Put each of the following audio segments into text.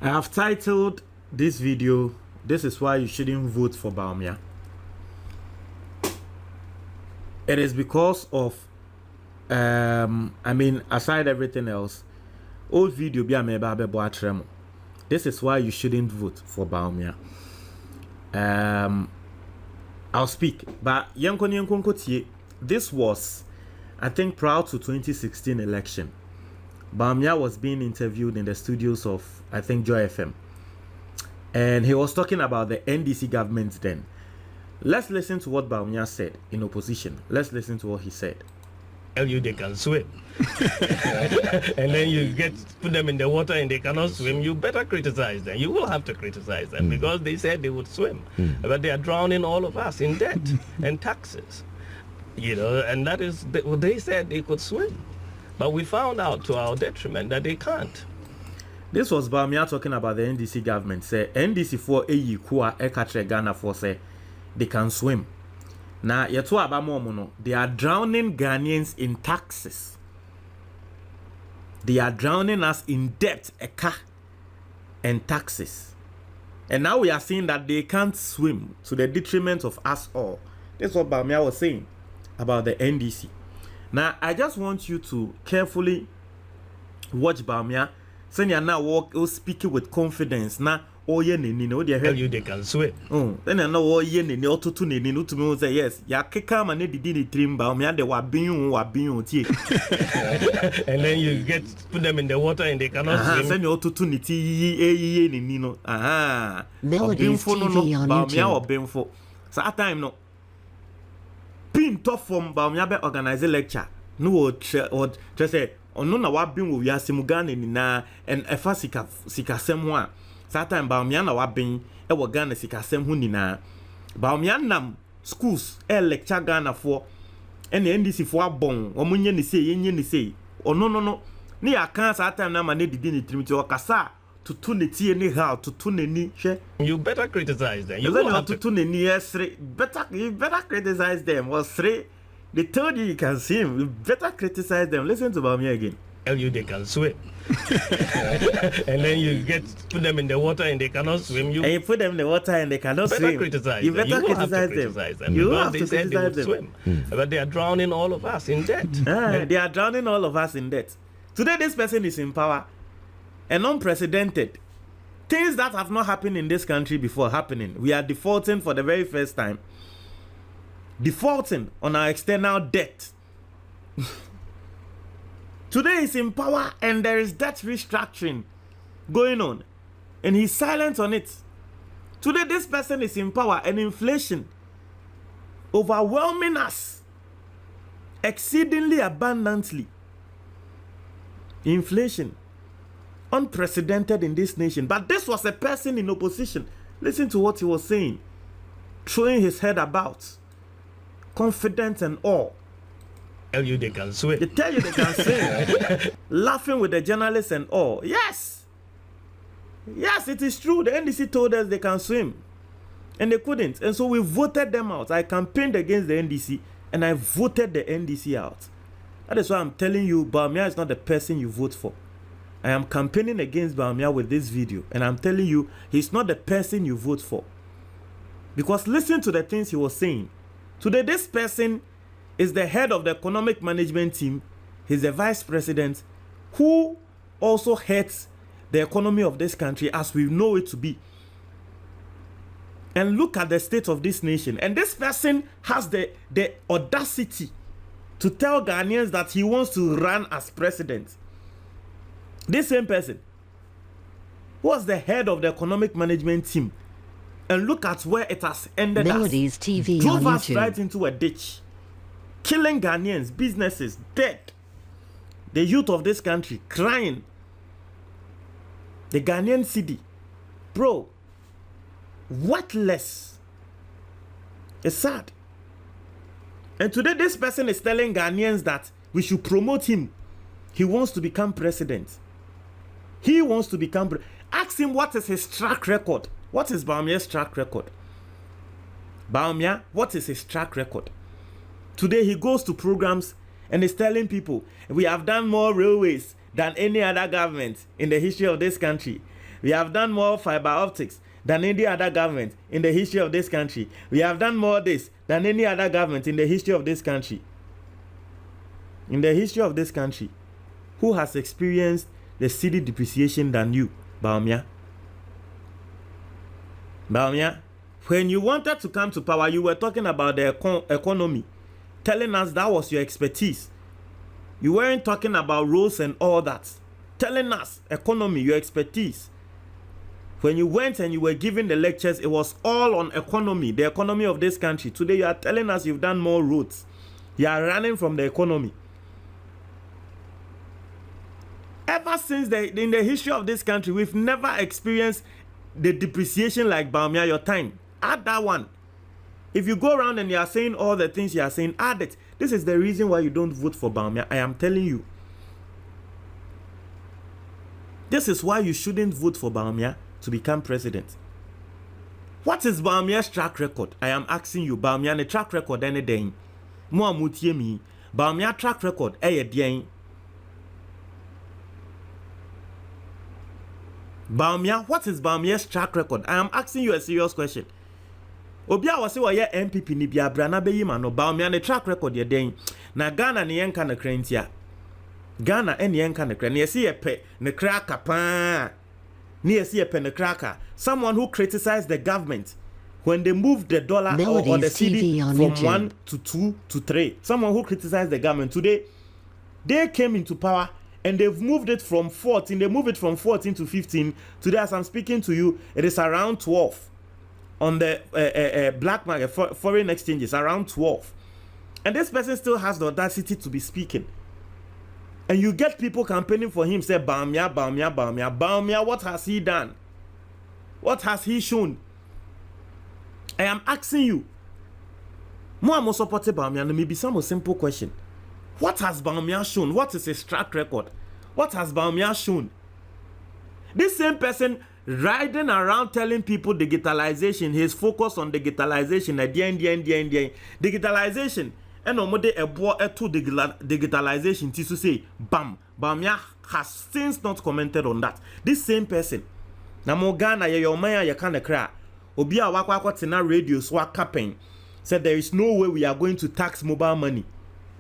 I have titled this video, "This is why you shouldn't vote for Bawumia." It is because of, aside everything else, old video be a this is why you shouldn't vote for Bawumia. I'll speak, but this was, I think, prior to 2016 election. Bawumia was being interviewed in the studios of, I think, Joy FM. And he was talking about the NDC government then. Let's listen to what Bawumia said in opposition. Let's listen to what he said. Tell you they can swim. And then you put them in the water and they cannot swim, you better criticize them. You will have to criticize them because they said they would swim. But they are drowning all of us in debt and taxes. And that is, they said they could swim. But we found out to our detriment that they can't. This was Bawumia talking about the NDC government. Say NDC for a kuwa ekatre Ghana for say they can swim. Now yetu abamono, they are drowning Ghanaians in taxes. They are drowning us in debt, and taxes. And now we are seeing that they can't swim to the detriment of us all. That's what Bawumia was saying about the NDC. Now, I just want you to carefully watch Bawumia. Saying you now speaking with confidence. Now, oh yeah, tell you they can swim. Then I know oh yeah, to me say yes. Ya keka man did trim Bawumia they were being and then you put them in the water and they cannot swim. Send you to niti nino. Melodies TV on Bawumia or YouTube. Benfo. So at time no. Pin top from Bawumia be organize lecture. No or just say ono na wabin wo wiase mu Ghana ni na en efa sikasem ho a satan Bawumia na wabin e wo Ghana sikasem ho ni na Bawumia nam schools lecture Ghana for en NDC for abon omunye ni sei yenye ni sei ono no ni ya kan satan na ma ne didi ni trimiti o kasa tutu ne tie ni how tutu ne ni hwe you better criticize them. You better criticize them. Was three they told you can swim. You better criticize them. Listen to Bawumia again. Tell you they can swim. And then you put them in the water and they cannot swim. And you put them in the water and they cannot swim. Criticize you them. better You criticize them. You have they to said they would criticize them. swim. But they are drowning all of us in debt. They are drowning all of us in debt. Today this person is in power and unprecedented. Things that have not happened in this country before happening. We are defaulting for the very first time. Defaulting on our external debt. Today he's in power and there is debt restructuring going on. And he's silent on it. Today this person is in power and inflation overwhelming us exceedingly abundantly. Inflation. Unprecedented in this nation. But this was a person in opposition. Listen to what he was saying. Throwing his head about. Confident and all. Tell you they can swim. They tell you they can swim. Laughing with the journalists and all. Yes. Yes, it is true. The NDC told us they can swim. And they couldn't. And so we voted them out. I campaigned against the NDC and I voted the NDC out. That is why I'm telling you, Bawumia is not the person you vote for. I am campaigning against Bawumia with this video. And I'm telling you, he's not the person you vote for. Because listen to the things he was saying. Today, this person is the head of the economic management team. He's the vice president who also heads the economy of this country as we know it to be. And look at the state of this nation. And this person has the audacity to tell Ghanaians that he wants to run as president. This same person was the head of the economic management team. And look at where it has ended Melodies us. TV Drove on us YouTube. right into a ditch. Killing Ghanaians, businesses, dead. The youth of this country crying. The Ghanaian city. Bro, worthless. It's sad. And today this person is telling Ghanaians that we should promote him. He wants to become president. He wants to become ask him what is his track record. What is Bawumia's track record? Bawumia, what is his track record? Today he goes to programs and is telling people we have done more railways than any other government in the history of this country. We have done more fiber optics than any other government in the history of this country. We have done more this than any other government in the history of this country. In the history of this country, who has experienced the cedi depreciation than you, Bawumia? Bawumia, when you wanted to come to power, you were talking about the economy, telling us that was your expertise. You weren't talking about roads and all that. Telling us economy, your expertise. When you went and you were giving the lectures, it was all on economy, the economy of this country. Today you are telling us you've done more roads. You are running from the economy. Ever since in the history of this country, we've never experienced the depreciation like Bawumia, your time. Add that one. If you go around and you are saying all the things you are saying, add it. This is the reason why you don't vote for Bawumia. I am telling you. This is why you shouldn't vote for Bawumia to become president. What is Bawumia's track record? I am asking you. Bawumia ne track record any day. Mo amutie mi. Bawumia track record day. Bawumia, what is Bawumia's track record? I am asking you a serious question. Obia was say ye MPP ni bia brana be yima no Bawumia ne track record ye den. Na Ghana ne yenka ne krentia. Ghana ene yenka ne kren. Ne yesi ye pe ne kraka pa. Ne yesi ye pe ne kraka. Someone who criticized the government when they moved the dollar or the cedi from 1 to 2 to 3. Someone who criticized the government today, they came into power. And they've moved it from 14. They moved it from 14 to 15. Today, as I'm speaking to you, it is around 12 on the black market, foreign exchanges, around 12. And this person still has the audacity to be speaking. And you get people campaigning for him, say, Bawumia, Bawumia, Bawumia. Bawumia, what has he done? What has he shown? I am asking you. More and more supported Bawumia, and maybe some simple question. What has Bawumia shown? What is his track record? What has Bawumia shown? This same person riding around telling people digitalization, his focus on digitalization, digitalization, and omode ebo eto digitalization, to say, bam, Bawumia has since not commented on that. This same person, na mo Ghana ye yomaya ye kana kra, obi a wakwa tina radio so campaign said there is no way we are going to tax mobile money.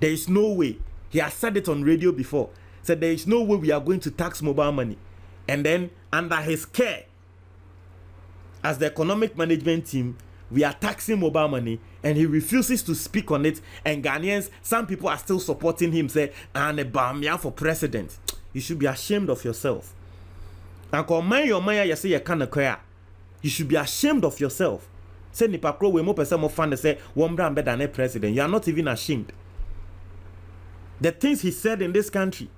There is no way. He has said it on radio before. Said there is no way we are going to tax mobile money. And then under his care, as the economic management team, we are taxing mobile money, and he refuses to speak on it. And Ghanaians, some people are still supporting him, say, and Bawumia for president. You should be ashamed of yourself. And you say you can't cry. You should be ashamed of yourself. Say Nipakro we mo person mo fan say one brand better than a president. You are not even ashamed. The things he said in this country,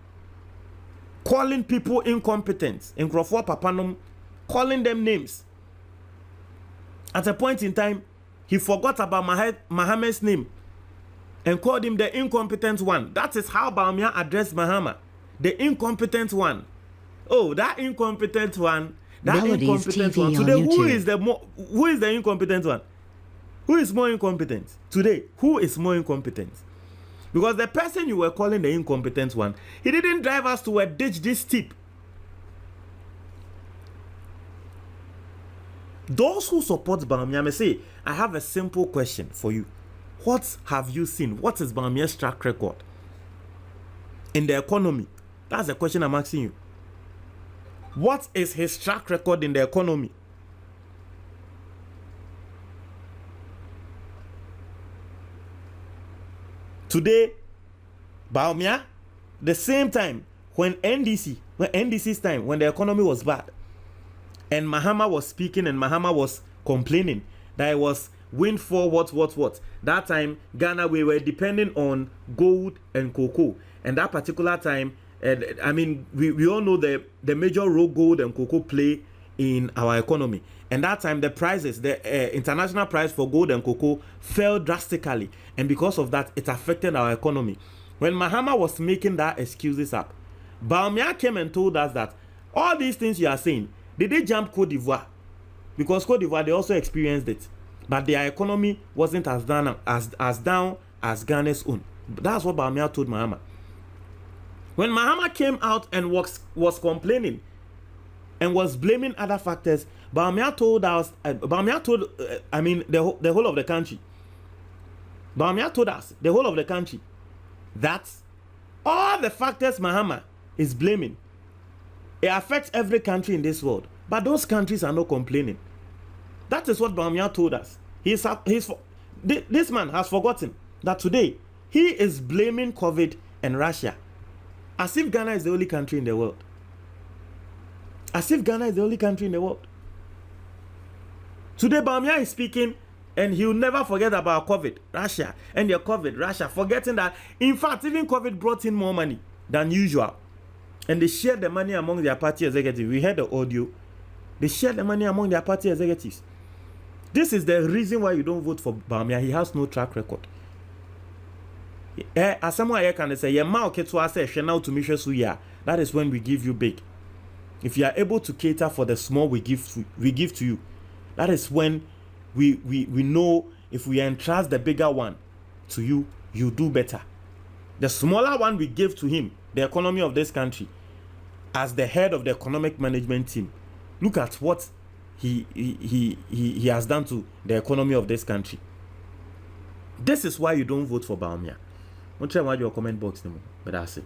calling people incompetent, in Crawford Papanum, calling them names. At a point in time, he forgot about Mahamad's name and called him the incompetent one. That is how Bawumia addressed Mahama, the incompetent one. Oh, that incompetent one. That MELODIES incompetent TV one. Today, on who is the incompetent one? Who is more incompetent? Today, who is more incompetent? Because the person you were calling the incompetent one, he didn't drive us to a ditch this steep. Those who support Bawumia may say, I have a simple question for you. What have you seen? What is Bawumia's track record in the economy? That's the question I'm asking you. What is his track record in the economy? Today, Bawumia, the same time when NDC's time, when the economy was bad, and Mahama was speaking and Mahama was complaining that it was windfall, what. That time, Ghana, we were depending on gold and cocoa. And that particular time, I mean, we all know the major role gold and cocoa play in our economy. And that time, the prices, the international price for gold and cocoa fell drastically. And because of that, it affected our economy. When Mahama was making that excuses up, Bawumia came and told us that all these things you are saying, did they jump Cote d'Ivoire? Because Cote d'Ivoire, they also experienced it. But their economy wasn't as down as Ghana's own. That's what Bawumia told Mahama. When Mahama came out and was complaining and was blaming other factors, Bawumia told us, the whole of the country. Bawumia told us, the whole of the country, that all the factors Mahama is blaming, it affects every country in this world. But those countries are not complaining. That is what Bawumia told us. This man has forgotten that today he is blaming COVID and Russia, as if Ghana is the only country in the world. As if Ghana is the only country in the world. Today Bawumia is speaking, and he will never forget about COVID, Russia, and your COVID, Russia, forgetting that, in fact, even COVID brought in more money than usual. And they shared the money among their party executives. We heard the audio. They shared the money among their party executives. This is the reason why you don't vote for Bawumia. He has no track record. As someone here can say, that is when we give you big. If you are able to cater for the small we give to you, that is when we know if we entrust the bigger one to you, you do better. The smaller one we give to him, the economy of this country, as the head of the economic management team, look at what he has done to the economy of this country. This is why you don't vote for Bawumia. Don't try to your comment box no more, but that's it.